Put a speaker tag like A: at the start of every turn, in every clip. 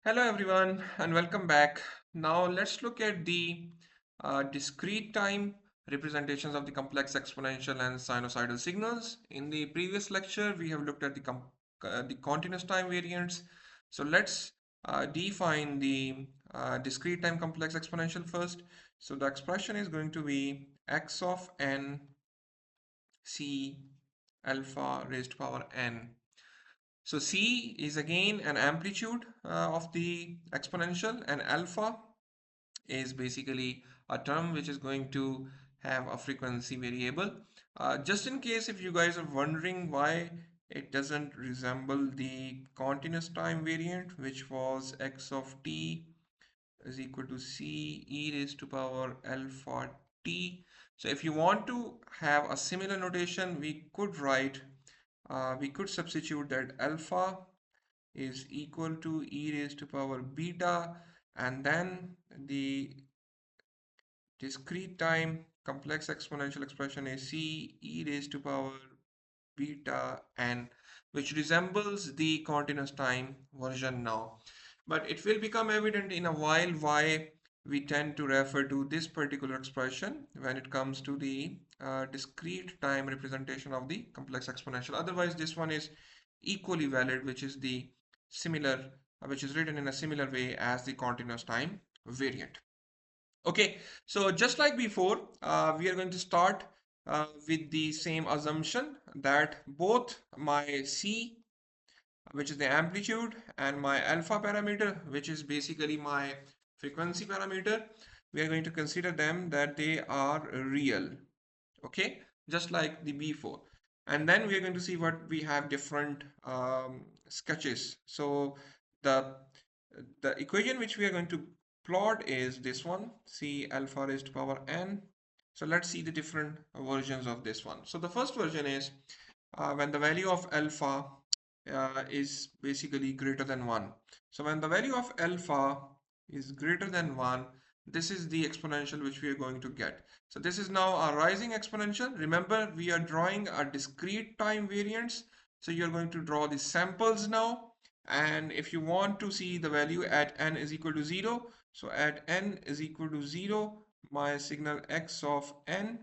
A: Hello everyone and welcome back. Now let's look at the discrete time representations of the complex exponential and sinusoidal signals. In the previous lecture, we have looked at the continuous time variants. So let's define the discrete time complex exponential first. So the expression is going to be x of n c alpha raised to power n. So C is again an amplitude of the exponential, and alpha is basically a term which is going to have a frequency variable. Just in case if you guys are wondering why it doesn't resemble the continuous time variant, which was x of t is equal to c e raised to power alpha t. So if you want to have a similar notation, we could substitute that alpha is equal to e raised to power beta, and then the discrete time complex exponential expression is c e raised to power beta n, which resembles the continuous time version now. But it will become evident in a while why we tend to refer to this particular expression when it comes to the discrete time representation of the complex exponential. Otherwise, this one is equally valid, which is the similar, which is written in a similar way as the continuous time variant. Okay, so just like before, we are going to start with the same assumption that both my C, which is the amplitude, and my alpha parameter, which is basically my frequency parameter, we are going to consider them that they are real. Okay, just like the before. And then we are going to see what we have different sketches. So the the equation which we are going to plot is this one, C alpha raised to power n. So let's see the different versions of this one. So the first version is when the value of alpha is basically greater than 1. So when the value of alpha is greater than 1, this is the exponential which we are going to get. So this is now a rising exponential. Remember, we are drawing a discrete time variance. So you're going to draw the samples now. And if you want to see the value at n is equal to 0, so at n is equal to 0, my signal x of n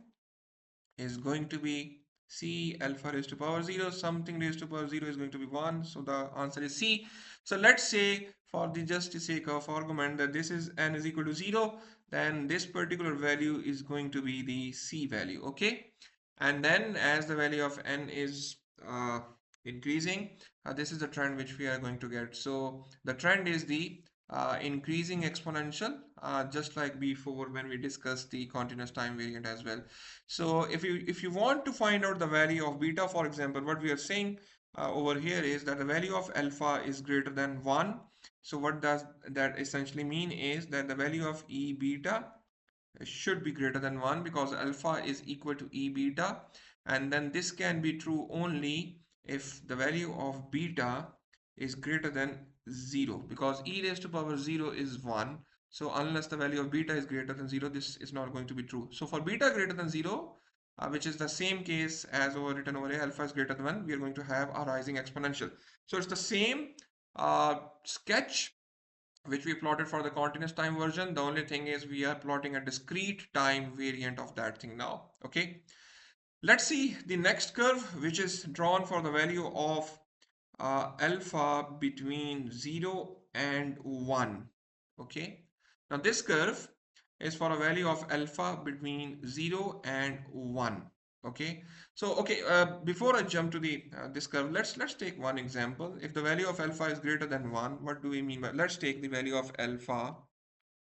A: is going to be C alpha raised to power 0. Something raised to power 0 is going to be 1. So the answer is C. So let's say for the just sake of argument that this is n is equal to 0, then this particular value is going to be the C value. Okay. And then as the value of n is increasing, this is the trend which we are going to get. So the trend is the increasing exponential, just like before when we discussed the continuous time variant as well. So if you want to find out the value of beta, for example, what we are saying over here is that the value of alpha is greater than 1. So what does that essentially mean is that the value of E beta should be greater than 1 because alpha is equal to E beta, and then this can be true only if the value of beta is greater than 0, because e raised to power 0 is 1. So unless the value of beta is greater than 0, this is not going to be true. So for beta greater than 0, which is the same case as over written over here, alpha is greater than 1, we are going to have a rising exponential. So it's the same sketch which we plotted for the continuous time version. The only thing is we are plotting a discrete time variant of that thing now. Okay, let's see the next curve, which is drawn for the value of alpha between 0 and 1. Okay, now this curve is for a value of alpha between 0 and 1. Okay, so before I jump to the this curve, let's take one example. If the value of alpha is greater than 1, what do we mean by, let's take the value of alpha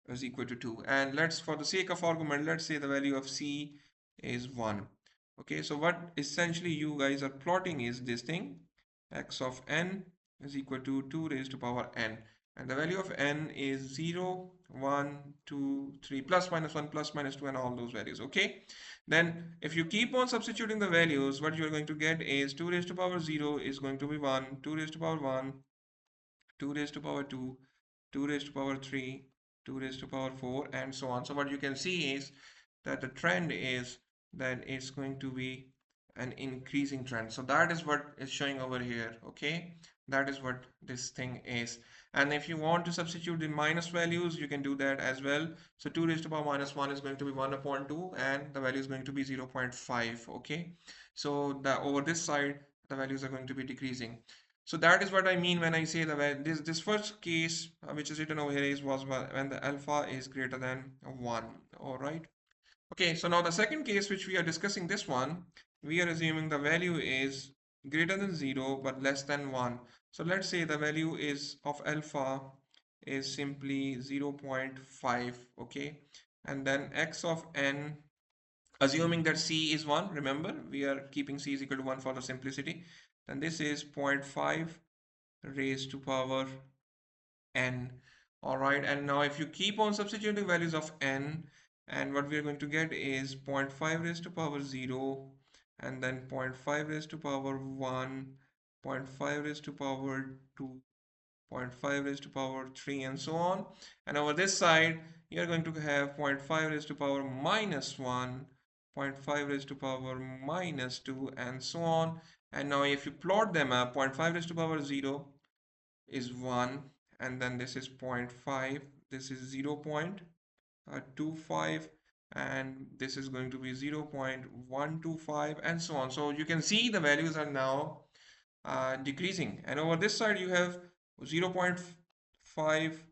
A: is equal to 2, and let's, for the sake of argument, let's say the value of c is 1. Okay, so what essentially you guys are plotting is this thing, x of n is equal to 2 raised to power n, and the value of n is 0, 1, 2, 3, plus minus 1, plus minus 2, and all those values. Okay, then if you keep on substituting the values, what you're going to get is 2 raised to power 0 is going to be 1, 2 raised to power 1, 2 raised to power 2, 2 raised to power 3, 2 raised to power 4, and so on. So what you can see is that the trend is that it's going to be an increasing trend. So that is what is showing over here. Okay, That is what this thing is. And if you want to substitute the minus values, you can do that as well. So 2 raised to power minus 1 is going to be 1 upon 2, and the value is going to be 0.5. Okay. So the over this side, the values are going to be decreasing. So that is what I mean when I say that this first case, which is written over here, is was when the alpha is greater than 1. All right. Okay, so now the second case which we are discussing, this one, we are assuming the value is greater than 0 but less than 1. So let's say the value is of alpha is simply 0.5, okay? And then x of n, assuming that c is 1, remember we are keeping c is equal to 1 for the simplicity, then this is 0.5 raised to power n. All right, and now if you keep on substituting values of n, and what we are going to get is 0.5 raised to power 0, and then 0.5 raised to power 1, 0.5 raised to power 2, 0.5 raised to power 3, and so on. And over this side, you are going to have 0.5 raised to power minus 1, 0.5 raised to power minus 2, and so on. And now if you plot them up, 0.5 raised to power 0 is 1, and then this is 0.5, this is 0.25, and this is going to be 0.125, and so on. So you can see the values are now decreasing, and over this side you have 0.5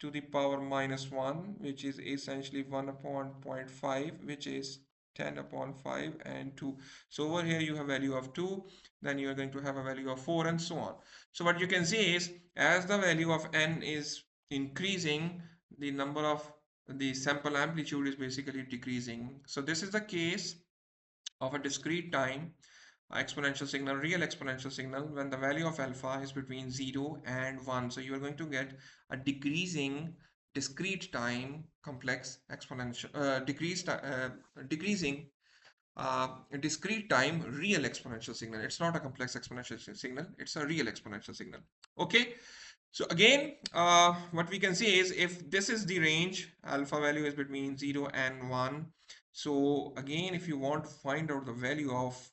A: to the power minus 1, which is essentially 1 upon zero point 0.5, which is 10 upon 5 and 2. So over here you have value of 2, then you are going to have a value of 4, and so on. So what you can see is, as the value of n is increasing, the number of the sample amplitude is basically decreasing. So this is the case of a discrete time exponential signal, real exponential signal, when the value of alpha is between 0 and 1. So you are going to get a decreasing discrete time complex exponential, decreasing discrete time real exponential signal. It's not a complex exponential signal, it's a real exponential signal. Okay, so again, what we can see is, if this is the range, alpha value is between 0 and 1. So again, if you want to find out the value of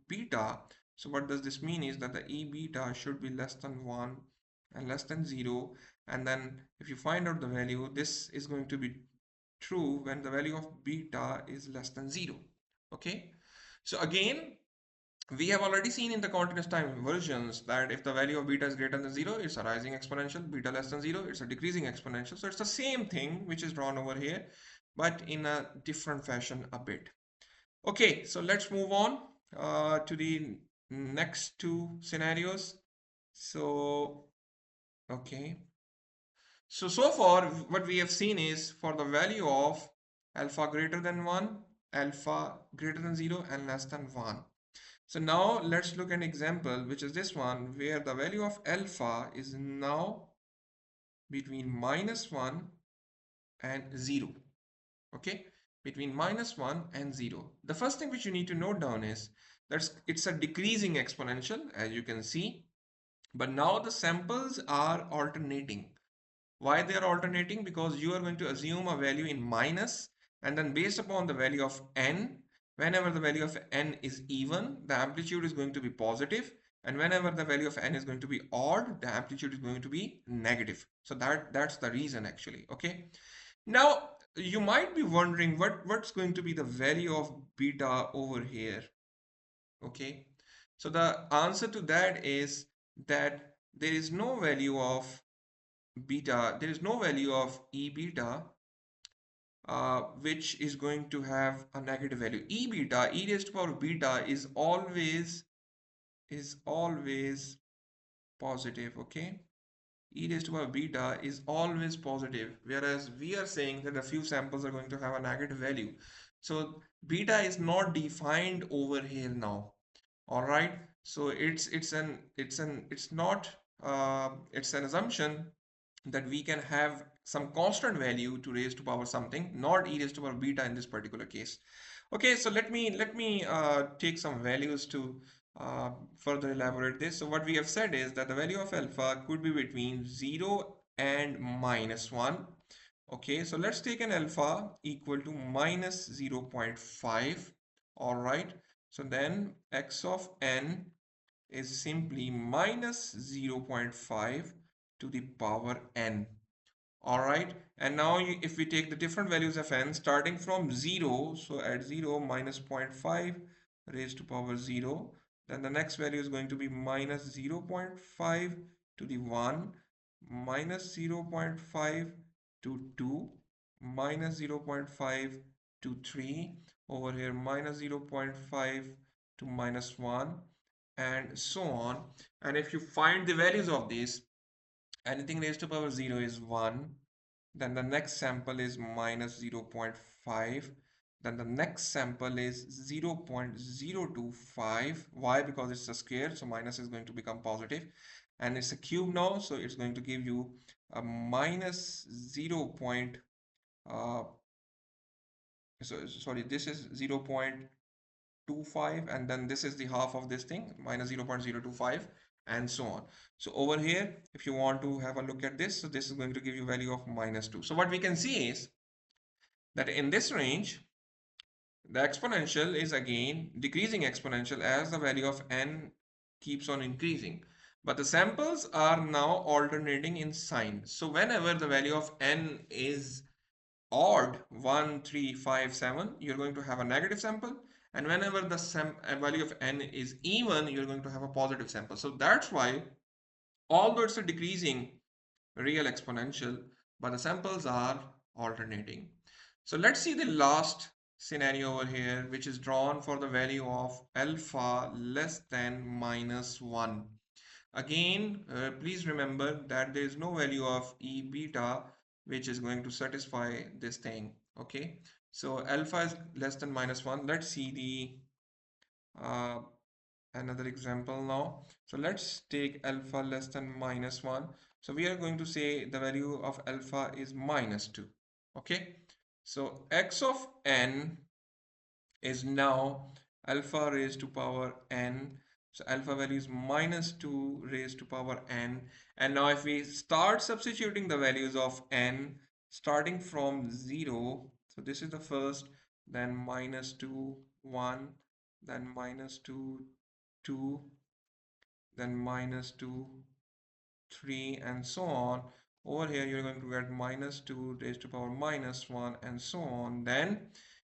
A: beta, so what does this mean is that the E beta should be less than 1 and less than 0. And then if you find out the value, this is going to be true when the value of beta is less than 0. Okay, so again, we have already seen in the continuous time versions that if the value of beta is greater than 0, it's a rising exponential, beta less than 0, it's a decreasing exponential. So it's the same thing which is drawn over here, but in a different fashion a bit. Okay, so let's move on to the next two scenarios. So, okay. So far, what we have seen is, for the value of alpha greater than 1, alpha greater than 0, and less than 1. So now let's look at an example, which is this one, where the value of alpha is now between minus 1 and 0. Okay, between minus 1 and 0. The first thing which you need to note down is that it's a decreasing exponential, as you can see, but now the samples are alternating. Why they are alternating? Because you are going to assume a value in minus, and then based upon the value of n, whenever the value of n is even, the amplitude is going to be positive, and whenever the value of n is going to be odd, the amplitude is going to be negative. So that's the reason actually. Okay, now you might be wondering what's going to be the value of beta over here. Okay, so the answer to that is that there is no value of beta, there is no value of E beta which is going to have a negative value. E beta, e raised to power beta is always positive. Okay, e raised to power beta is always positive, whereas we are saying that a few samples are going to have a negative value. So beta is not defined over here now. All right, so it's an assumption that we can have some constant value to raise to power something, not e raised to power beta in this particular case. Okay, so let me take some values to further elaborate this. So what we have said is that the value of alpha could be between 0 and minus 1. Okay, so let's take an alpha equal to minus 0.5. All right, so then x of n is simply minus 0.5 to the power n. All right, and now if we take the different values of n starting from 0, so at 0 minus 0.5 raised to power 0, then the next value is going to be minus 0.5 to the 1, minus 0.5 to 2, minus 0.5 to 3, over here minus 0.5 to minus 1, and so on. And if you find the values of these, anything raised to power 0 is 1, then the next sample is minus 0.5, then the next sample is 0.025. Why? Because it's a square, so minus is going to become positive, and it's a cube now, so it's going to give you a minus 0. Uh, sorry, this is 0.25, and then this is the half of this thing, minus 0.025, and so on. So over here, if you want to have a look at this, so this is going to give you value of minus 2. So what we can see is that in this range, the exponential is again decreasing exponential as the value of n keeps on increasing. But the samples are now alternating in sign. So whenever the value of n is odd, 1, 3, 5, 7, you're going to have a negative sample. And whenever the value of n is even, you're going to have a positive sample. So that's why, although it's a decreasing real exponential, but the samples are alternating. So let's see the last scenario over here, which is drawn for the value of alpha less than minus 1. Again, please remember that there is no value of E beta which is going to satisfy this thing. Okay, so alpha is less than minus 1. Let's see the another example now. So let's take alpha less than minus 1. So we are going to say the value of alpha is minus 2. Okay, so x of n is now alpha raised to power n. So alpha value is minus 2 raised to power n. And now if we start substituting the values of n starting from 0, so this is the first, then minus 2, 1, then minus 2, 2, then minus 2, 3, and so on. Over here, you're going to get minus 2 raised to power minus 1, and so on. Then,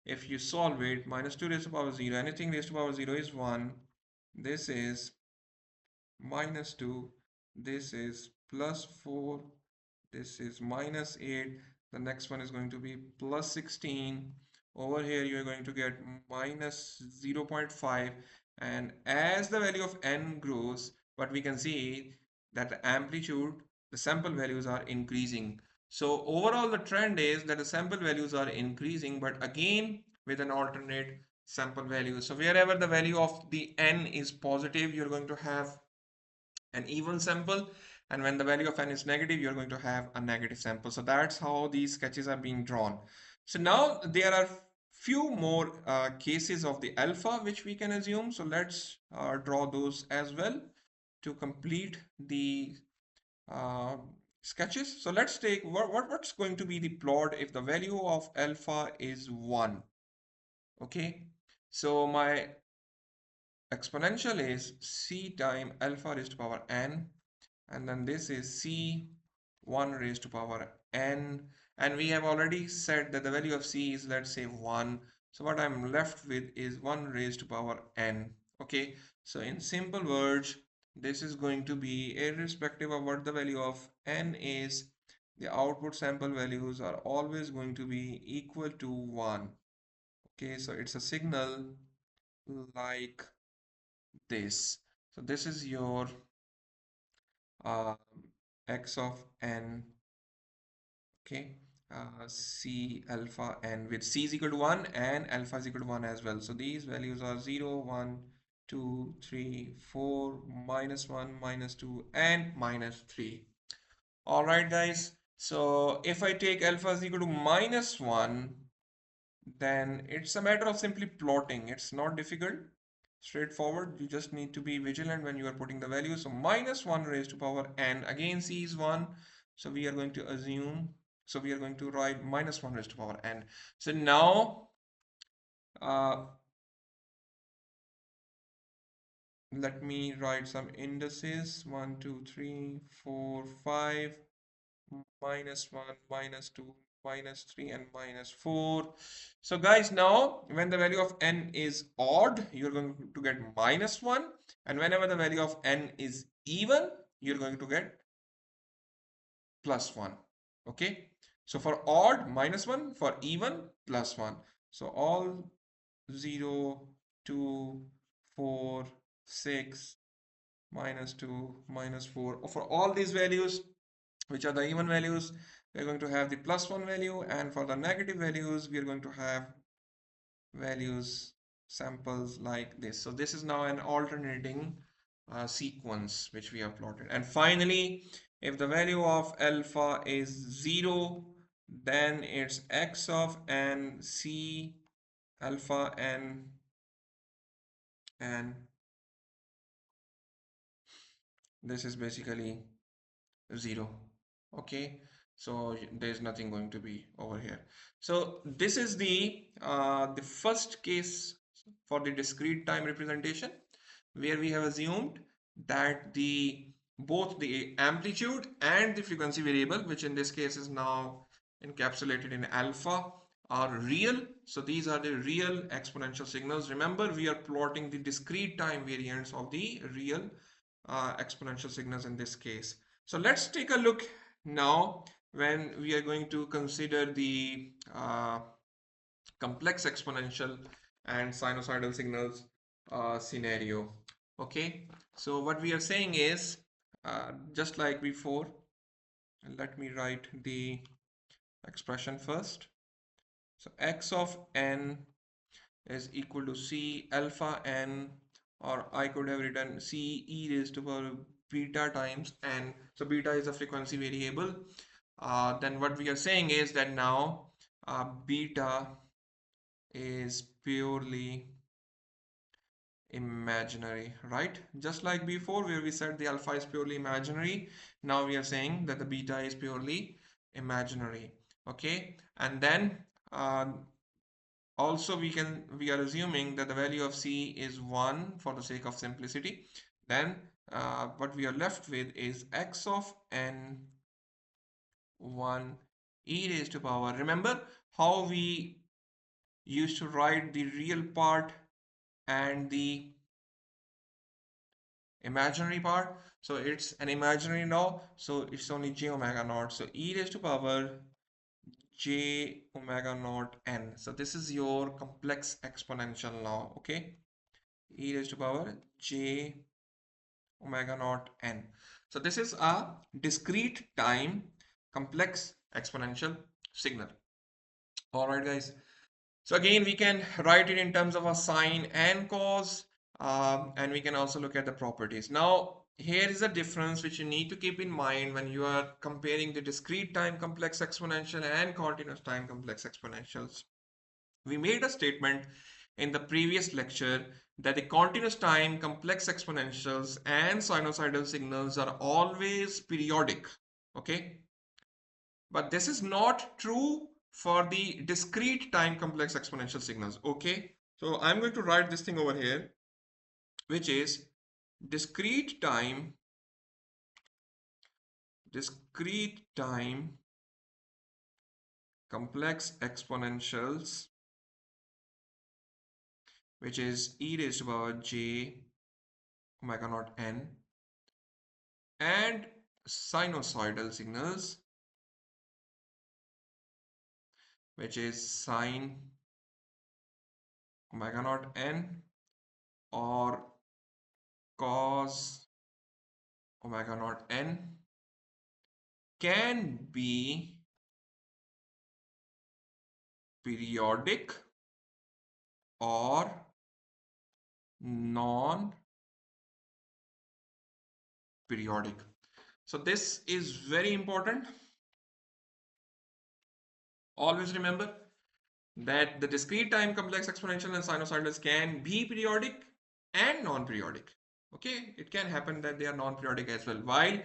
A: if you solve it, minus 2 raised to power 0, anything raised to power 0 is 1. This is minus 2. This is plus 4. This is minus 8. The next one is going to be plus 16. Over here, you're going to get minus 0.5. And as the value of n grows, what we can see that the amplitude, the sample values are increasing. So overall, the trend is that the sample values are increasing, but again, with an alternate sample value. So wherever the value of the n is positive, you're going to have an even sample, and when the value of n is negative, you're going to have a negative sample. So that's how these sketches are being drawn. So now there are few more cases of the alpha which we can assume. So let's draw those as well to complete the uh, sketches. So let's take what's going to be the plot if the value of alpha is 1. Okay, so my exponential is c time alpha raised to power n, and then this is c 1 raised to power n, and we have already said that the value of c is, let's say, 1. So what I'm left with is 1 raised to power n. Okay, so in simple words, this is going to be irrespective of what the value of n is, the output sample values are always going to be equal to 1. Okay, so it's a signal like this. So this is your uh, x of n. Okay, c alpha n, with c is equal to 1 and alpha is equal to 1 as well. So these values are 0, 1, 2, 3, 4, minus 1, minus 2, and minus 3. All right, guys. So if I take alpha is equal to minus 1, then it's a matter of simply plotting. It's not difficult, straightforward. You just need to be vigilant when you are putting the value. So minus 1 raised to power n, again c is 1, so we are going to assume, so we are going to write minus 1 raised to power n. So now let me write some indices. 1, 2, 3, 4, 5, minus 1, minus 2, minus 3, and minus 4. So guys, now when the value of n is odd, you're going to get minus 1. And whenever the value of n is even, you're going to get plus 1. Okay. So for odd, minus 1. For even, plus 1. So all 0, 2, 4, 6, minus 2, minus 4. For all these values, which are the even values, we're going to have the plus 1 value, and for the negative values, we are going to have values samples like this. So this is now an alternating sequence which we have plotted. And finally, if the value of alpha is 0, then it's x of n c alpha n, and this is basically 0. Okay, so there's nothing going to be over here. So this is the first case for the discrete time representation, where we have assumed that the both the amplitude and the frequency variable, which in this case is now encapsulated in alpha, are real. So these are the real exponential signals. Remember, we are plotting the discrete time variants of the real exponential signals in this case. So let's take a look now when we are going to consider the complex exponential and sinusoidal signals scenario. Okay, so what we are saying is just like before, let me write the expression first. So x of n is equal to c alpha n, or I could have written c e raised to power beta times n. So beta is a frequency variable. Then what we are saying is that now beta is purely imaginary, right? Just like before where we said the alpha is purely imaginary, now we are saying that the beta is purely imaginary. Okay, and then also we are assuming that the value of c is 1 for the sake of simplicity. Then what we are left with is x of n 1 e raised to power. Remember how we used to write the real part and the imaginary part? So it's an imaginary now, so it's only j omega naught. So e raised to power j omega naught n. So this is your complex exponential now. Okay, e raised to power j omega naught n. So this is a discrete time complex exponential signal. All right, guys. So again, we can write it in terms of a sine and cos, and we can also look at the properties. Now, here is a difference which you need to keep in mind when you are comparing the discrete time complex exponential and continuous time complex exponentials. We made a statement in the previous lecture that the continuous time complex exponentials and sinusoidal signals are always periodic. Okay, but this is not true for the discrete time complex exponential signals. Okay, so I'm going to write this thing over here, which is discrete time complex exponentials, which is e raised to power j omega naught n, and sinusoidal signals, which is sine omega naught n or cos omega naught n, can be periodic or non-periodic. So this is very important. Always remember that the discrete time complex exponential and sinusoidals can be periodic and non-periodic. Okay, it can happen that they are non-periodic as well. While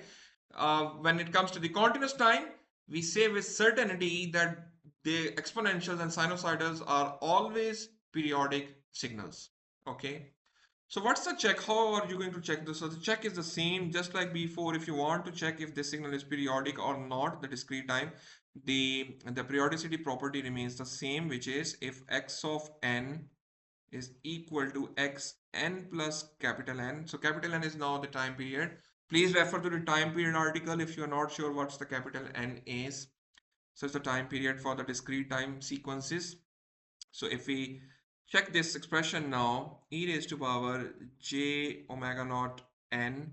A: when it comes to the continuous time, we say with certainty that the exponentials and sinusoidals are always periodic signals. Okay, So what's the check? How are you going to check this? So the check is the same, just like before. If you want to check if this signal is periodic or not, the discrete time, the periodicity property remains the same, which is if x of n is equal to xn plus capital N. So capital N is now the time period. Please refer to the time period article if you are not sure what's the capital N is. So it's the time period for the discrete time sequences. So if we check this expression now, e raised to power j omega naught n.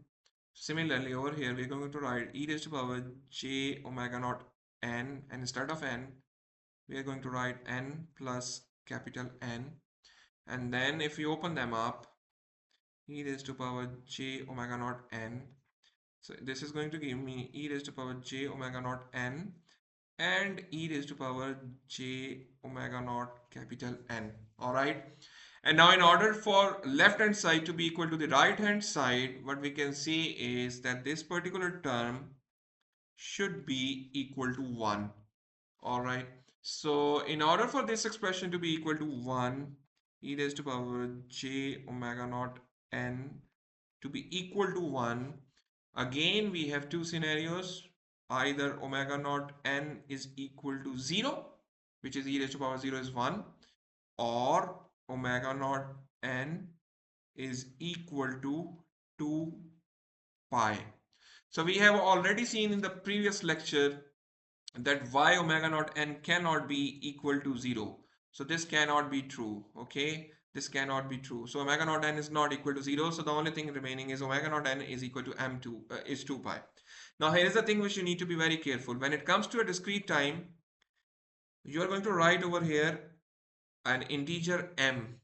A: Similarly, over here, we're going to write e raised to power j omega naught n, and instead of n, we are going to write n plus capital N. And then if we open them up, e raised to power j omega naught n. So this is going to give me e raised to power j omega naught n and e raised to power j omega naught capital N. All right. And now in order for left hand side to be equal to the right hand side, what we can see is that this particular term should be equal to 1. All right. So in order for this expression to be equal to 1, e raised to power j omega naught n to be equal to 1, again we have two scenarios. Either omega naught n is equal to 0, which is e raised to power 0 is 1, or omega naught n is equal to 2 pi. So we have already seen in the previous lecture that y omega naught n cannot be equal to 0. So this cannot be true, okay? This cannot be true. So omega naught n is not equal to 0. So the only thing remaining is omega naught n is equal to m2, is 2 pi. Now here is the thing which you need to be very careful. When it comes to a discrete time, you are going to write over here an integer m.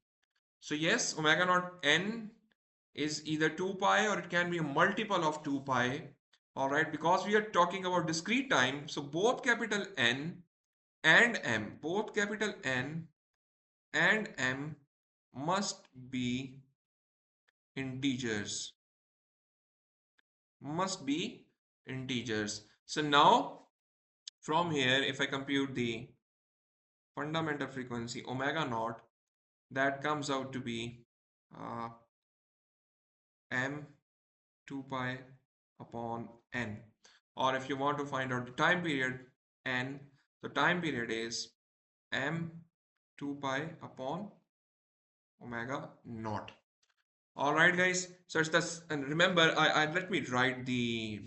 A: So yes, omega naught n is either 2 pi or it can be a multiple of 2 pi. All right, because we are talking about discrete time, so both capital N and M, both capital N and M must be integers, must be integers. So now from here, if I compute the fundamental frequency omega naught, that comes out to be M 2 pi upon N. Or if you want to find out the time period N, the time period is M 2 pi upon omega naught. All right, guys. So it's this, and remember, I let me write the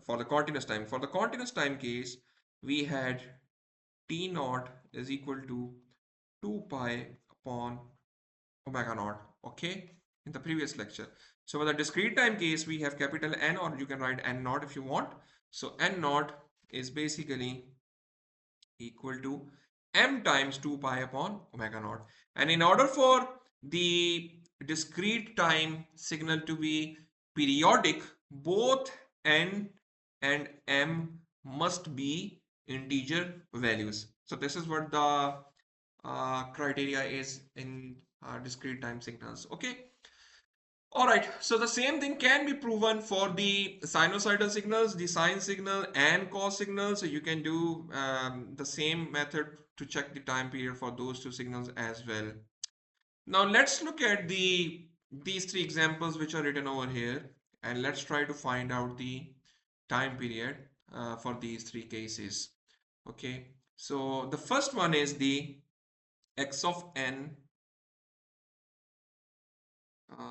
A: for the continuous time. For the continuous time case, we had T naught is equal to 2 pi upon omega naught. Okay, in the previous lecture. So for the discrete time case, we have capital N, or you can write N naught if you want. So N naught is basically equal to m times 2 pi upon omega naught. And in order for the discrete time signal to be periodic, both n and m must be integer values. So this is what the criteria is in discrete time signals. Okay. All right, so the same thing can be proven for the sinusoidal signals, the sine signal and cos signal. So you can do the same method to check the time period for those two signals as well. Now let's look at these three examples which are written over here, and let's try to find out the time period for these three cases. Okay, so the first one is the x of n.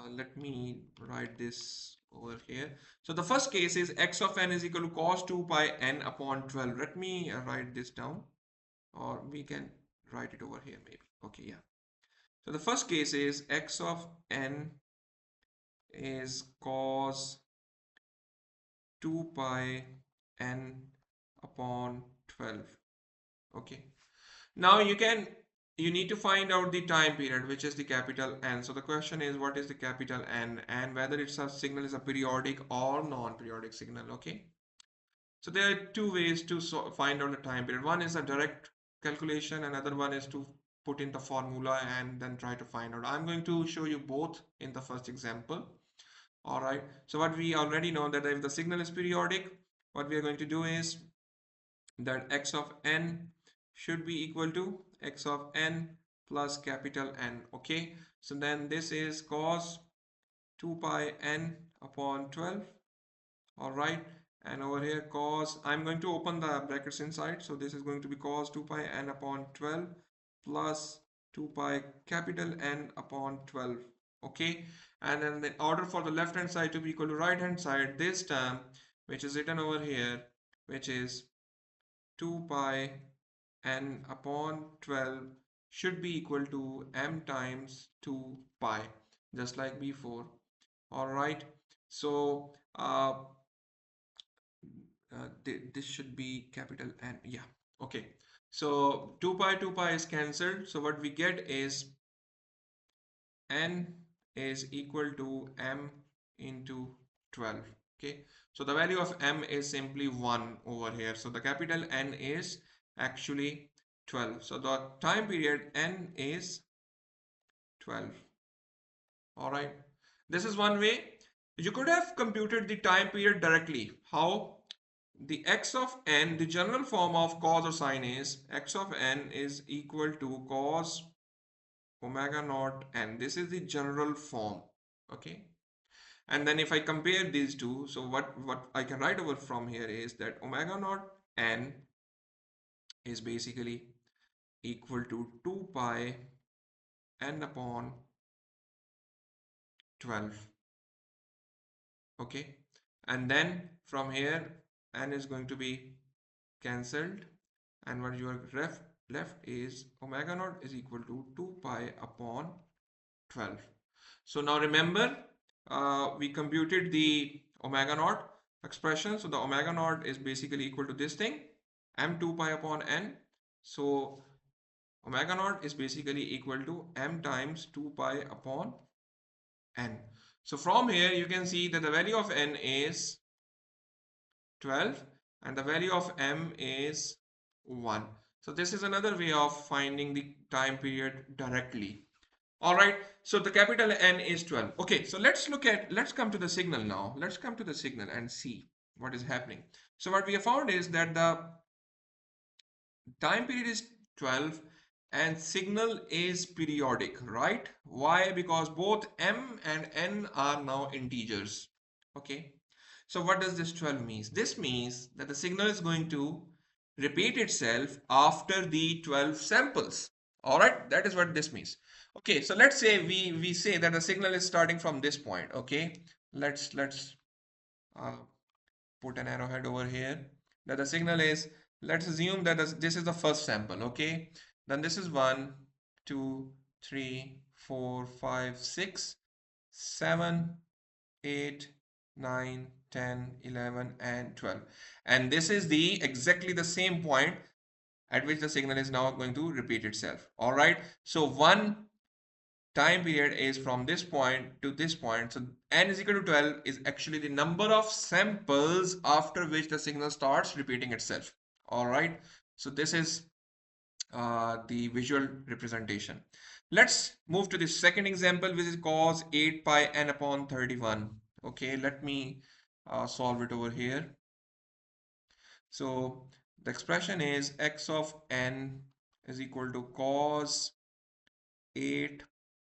A: Let me write this over here. So the first case is x of n is equal to cos 2 pi n upon 12. Let me write this down, or we can write it over here maybe. Okay, yeah. So the first case is x of n is cos 2 pi n upon 12. Okay. Now you need to find out the time period, which is the capital N. So the question is, what is the capital N, and whether it's a signal is a periodic or non-periodic signal. Okay. So there are two ways to find out the time period. One is a direct calculation, another one is to put in the formula and then try to find out. I'm going to show you both in the first example. All right. So what we already know that if the signal is periodic, what we are going to do is that x of n should be equal to x of n plus capital N. Okay, so then this is cos 2 pi n upon 12. All right, and over here cos, I'm going to open the brackets inside, so this is going to be cos 2 pi n upon 12 plus 2 pi capital N upon 12. Okay, and then the order for the left hand side to be equal to right hand side, this term which is written over here, which is 2 pi n upon 12 should be equal to m times 2 pi, just like before. All right, so this should be capital N. Yeah. Okay. So 2 pi is cancelled. So what we get is N is equal to M into 12. Okay. So the value of M is simply 1 over here. So the capital N is actually 12. So the time period N is 12. All right. This is one way. You could have computed the time period directly. How? The x of n, the general form of cos or sine is x of n is equal to cos omega naught n. This is the general form. Okay. And then if I compare these two, so what I can write over from here is that omega naught n is basically equal to 2 pi n upon 12. Okay. And then from here, n is going to be cancelled, and what you are left is omega naught is equal to 2 pi upon 12. So now remember, we computed the omega naught expression. So the omega naught is basically equal to this thing, m 2 pi upon n. So omega naught is basically equal to m times 2 pi upon n. So from here you can see that the value of n is 12 and the value of m is 1. So this is another way of finding the time period directly. All right, so the capital N is 12. Okay, so let's come to the signal now. Let's come to the signal and see what is happening. So what we have found is that the time period is 12 and signal is periodic, right? Why? Because both m and n are now integers. Okay, so what does this 12 means? This means that the signal is going to repeat itself after the 12 samples. All right, that is what this means. Okay, so let's say we say that the signal is starting from this point. Okay, let's uh, put an arrowhead over here. That the signal is, let's assume that this is the first sample. Okay, then this is 1 2 3 4 5 6 7 8 9 10 11 and 12, and this is the exactly the same point at which the signal is now going to repeat itself. All right, so one time period is from this point to this point. So n is equal to 12 is actually the number of samples after which the signal starts repeating itself. All right, so this is the visual representation. Let's move to the second example, which is cos 8 pi n upon 31. Okay, let me solve it over here. So the expression is x of n is equal to cos 8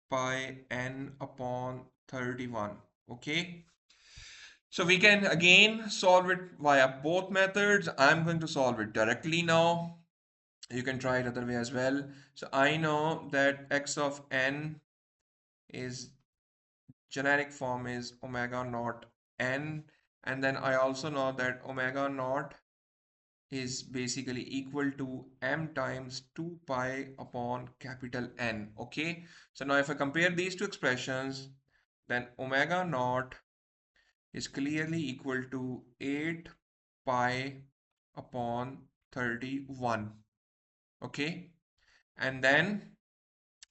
A: pi n upon 31. Okay, so we can again solve it via both methods. I'm going to solve it directly now. You can try it other way as well. So I know that x of n is generic form is omega naught n, and then I also know that omega naught is basically equal to m times 2 pi upon capital N. Okay, so now if I compare these two expressions, then omega naught is clearly equal to 8 pi upon 31. Okay, and then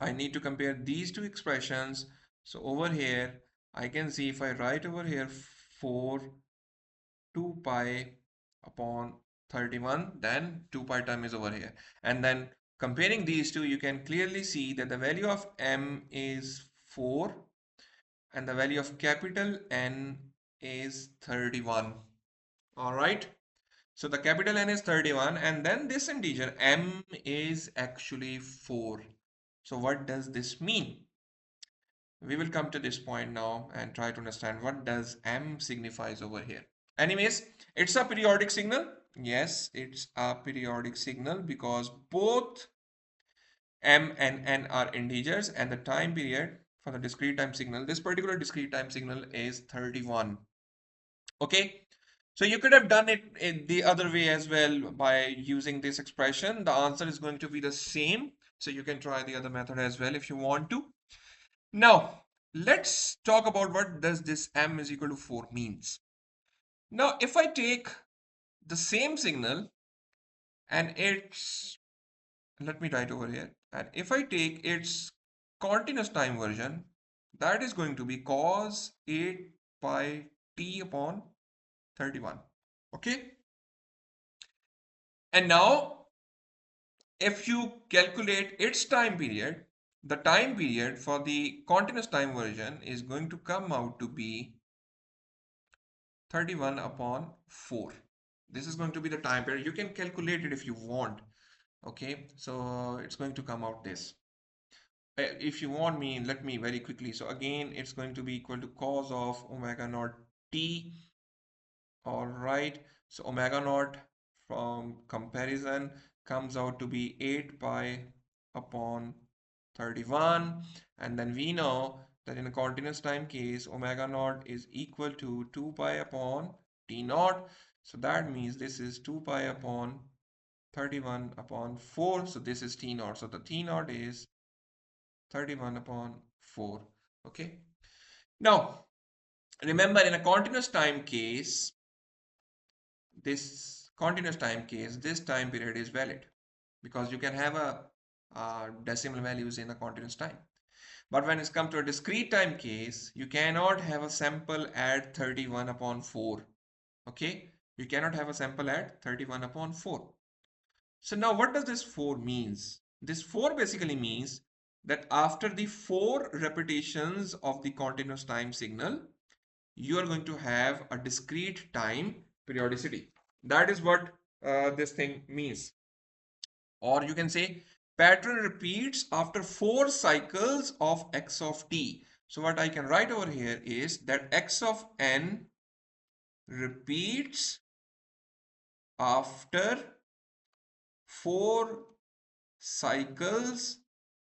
A: I need to compare these two expressions. So over here, I can see if I write over here 4 2 pi upon 31, then 2 pi term is over here. And then comparing these two, you can clearly see that the value of m is 4 and the value of capital N is 31. All right. So the capital N is 31 and then this integer m is actually 4. So what does this mean? We will come to this point now and try to understand what does M signifies over here. Anyways, it's a periodic signal. Yes, it's a periodic signal because both M and N are integers and the time period for the discrete time signal, this particular discrete time signal is 31. Okay, so you could have done it in the other way as well by using this expression. The answer is going to be the same. So you can try the other method as well if you want to. Now, let's talk about what does this M is equal to 4 means. Now, if I take the same signal and it's, let me write over here, and if I take its continuous time version, that is going to be cos 8 pi t upon 31. Okay, and now if you calculate its time period, the time period for the continuous time version is going to come out to be 31 upon 4. This is going to be the time period. You can calculate it if you want. Okay, so it's going to come out this. If you want me, let me very quickly. So again, it's going to be equal to cos of omega naught t. All right, so omega naught from comparison comes out to be 8 pi upon 31. And then we know that in a continuous time case, omega naught is equal to 2 pi upon t naught. So that means this is 2 pi upon 31 upon 4. So this is t naught. So the t naught is 31 upon 4. Okay. Now, remember in a continuous time case, this time period is valid because you can have a decimal values in a continuous time. But when it's come to a discrete time case, you cannot have a sample at 31 upon 4. Okay, you cannot have a sample at 31 upon 4. So now what does this 4 means? This 4 basically means that after the 4 repetitions of the continuous time signal, you are going to have a discrete time periodicity. That is what this thing means. Or you can say pattern repeats after 4 cycles of x of t. So what I can write over here is that x of n repeats after 4 cycles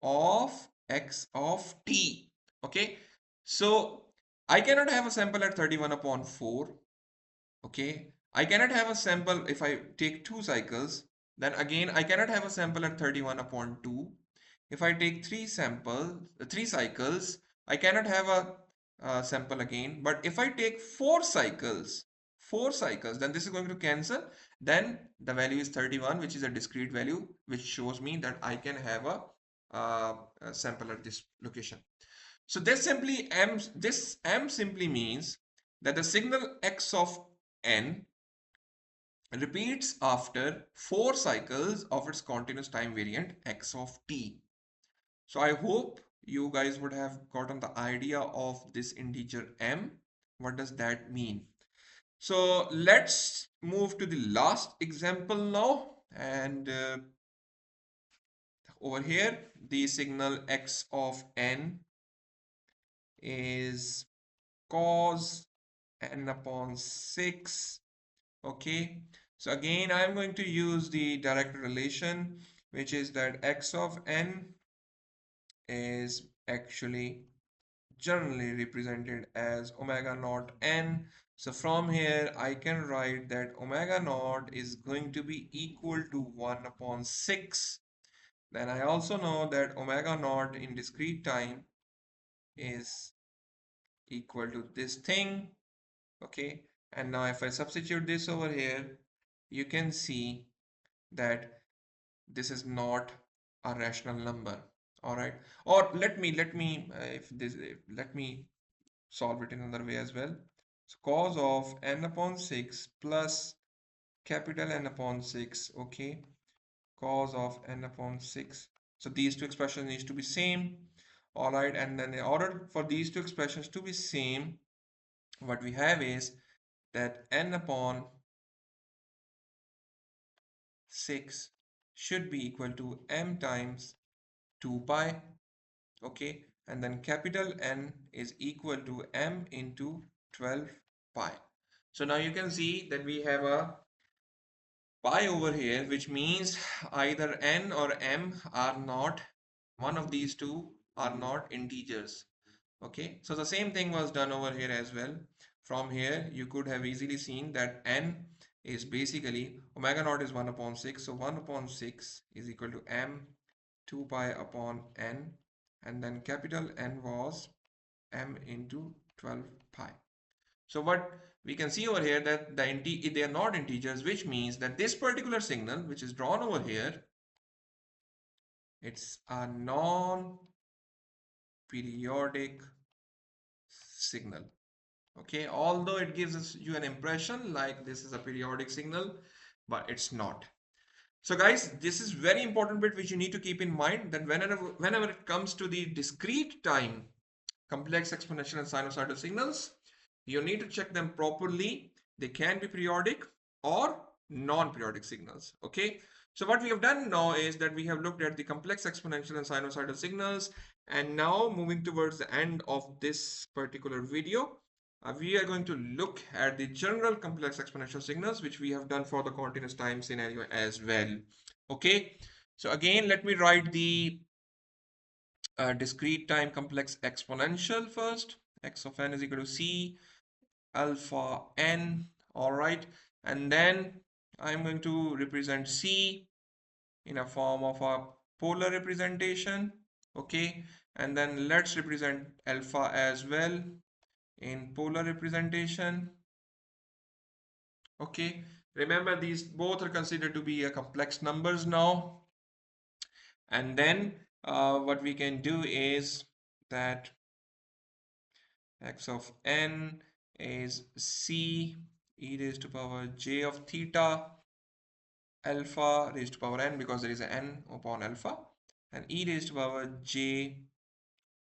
A: of x of t. Okay, so I cannot have a sample at 31 upon 4. Okay, I cannot have a sample if I take 2 cycles. Then again, I cannot have a sample at 31 upon 2. If I take 3 cycles, I cannot have a sample again. But if I take 4 cycles, then this is going to cancel. Then the value is 31, which is a discrete value, which shows me that I can have a sample at this location. So this m simply means that the signal x of n repeats after 4 cycles of its continuous time variant x of t. So I hope you guys would have gotten the idea of this integer m. What does that mean? So let's move to the last example now. And over here, the signal x of n is cos n upon 6. Okay, so again I'm going to use the direct relation, which is that x of n is actually generally represented as omega naught n. So from here I can write that omega naught is going to be equal to 1 upon 6. Then I also know that omega naught in discrete time is equal to this thing. Okay, and now if I substitute this over here, you can see that this is not a rational number. All right, or let me solve it in another way as well. So cos of n upon 6 plus capital N upon 6. Okay, cos of n upon 6. So these two expressions needs to be same. All right, and then in order for these two expressions to be same, what we have is that n upon 6 should be equal to m times 2 pi, okay, and then capital N is equal to m into 12 pi. So now you can see that we have a pi over here, which means either n or m are not, one of these two are not integers. Okay, so the same thing was done over here as well. From here, you could have easily seen that n is basically omega naught is 1 upon 6. So 1 upon 6 is equal to m 2 pi upon n, and then capital N was m into 12 pi. So what we can see over here that they are not integers, which means that this particular signal, which is drawn over here, it's a non-periodic signal. Okay, although it gives us you an impression like this is a periodic signal, but it's not. So guys, this is very important bit which you need to keep in mind, that whenever it comes to the discrete time complex exponential and sinusoidal signals, you need to check them properly. They can be periodic or non-periodic signals. Okay. So what we have done now is that we have looked at the complex exponential and sinusoidal signals, and now moving towards the end of this particular video, we are going to look at the general complex exponential signals, which we have done for the continuous time scenario as well. Okay. So again, let me write the discrete time complex exponential first. X of n is equal to c alpha n. All right. And then I'm going to represent c in a form of a polar representation. Okay. And then let's represent alpha as well in polar representation. Okay. Remember, these both are considered to be a complex numbers now. And then what we can do is that x of n is c e raised to power j of theta alpha raised to power n, because there is an n upon alpha, and e raised to power j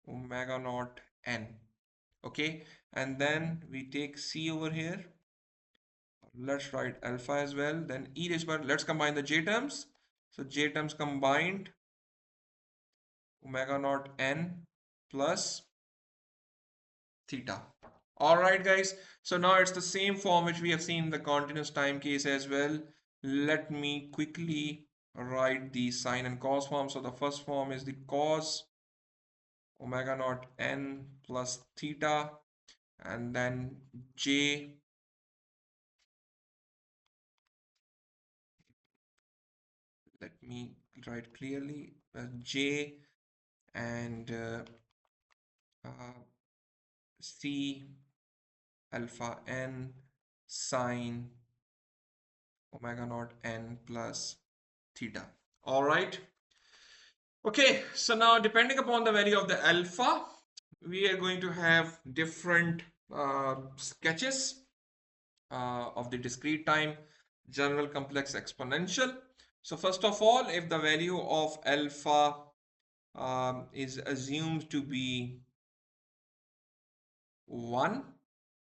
A: omega naught n. Okay, and then we take c over here. Let's write alpha as well. Then e raised to power, let's combine the j terms. So j terms combined, omega naught n plus theta. All right, guys. So now it's the same form which we have seen in the continuous time case as well. Let me quickly write the sine and cos form. So the first form is the cos omega naught n plus theta, and then j, let me write clearly, j and uh, c alpha n sine omega naught n plus theta. All right. Okay, so now depending upon the value of the alpha, we are going to have different sketches of the discrete time general complex exponential. So first of all, if the value of alpha is assumed to be 1,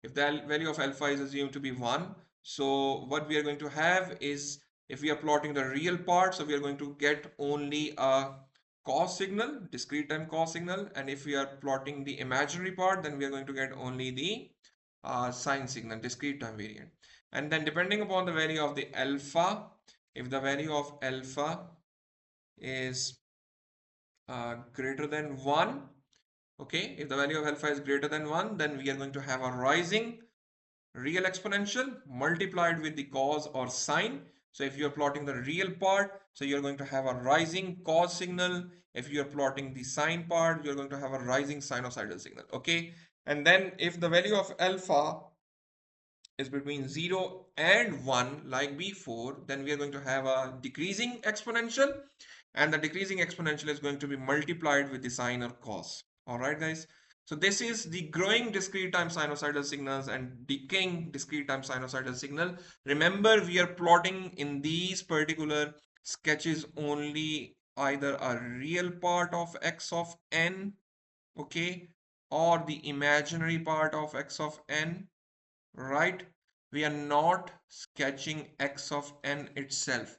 A: if the value of alpha is assumed to be 1, so what we are going to have is, if we are plotting the real part, so we are going to get only a cos signal, discrete time cos signal, and if we are plotting the imaginary part, then we are going to get only the sine signal, discrete time variant. And then depending upon the value of the alpha, if the value of alpha is greater than 1, okay, if the value of alpha is greater than 1, then we are going to have a rising real exponential multiplied with the cos or sine. So if you are plotting the real part, so you're going to have a rising cos signal. If you are plotting the sine part, you're going to have a rising sinusoidal signal. Okay. And then if the value of alpha is between 0 and 1 like before, then we are going to have a decreasing exponential, and the decreasing exponential is going to be multiplied with the sine or cos. All right, guys. So this is the growing discrete time sinusoidal signals and decaying discrete time sinusoidal signal. Remember, we are plotting in these particular sketches only either a real part of x of n, okay, or the imaginary part of x of n, right? We are not sketching x of n itself.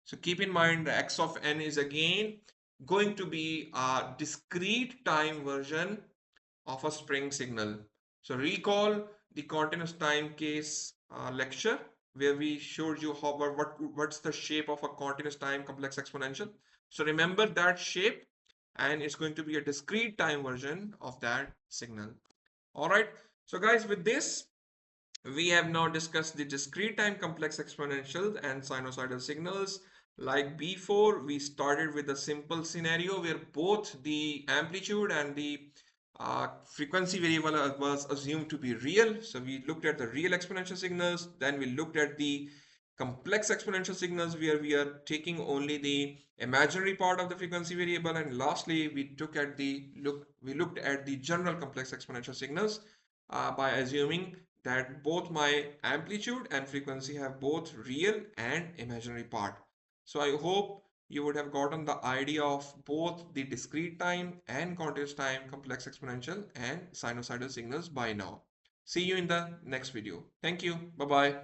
A: So keep in mind the x of n is again going to be a discrete time version of a spring signal. So recall the continuous time case lecture where we showed you how what's the shape of a continuous time complex exponential. So remember that shape, and it's going to be a discrete time version of that signal. All right. So guys, with this, we have now discussed the discrete time complex exponentials and sinusoidal signals. Like before, we started with a simple scenario where both the amplitude and the frequency variable was assumed to be real. So we looked at the real exponential signals, then we looked at the complex exponential signals where we are taking only the imaginary part of the frequency variable, and lastly we looked at the general complex exponential signals by assuming that both my amplitude and frequency have both real and imaginary part. So I hope you would have gotten the idea of both the discrete time and continuous time complex exponential and sinusoidal signals by now. See you in the next video. Thank you. Bye bye.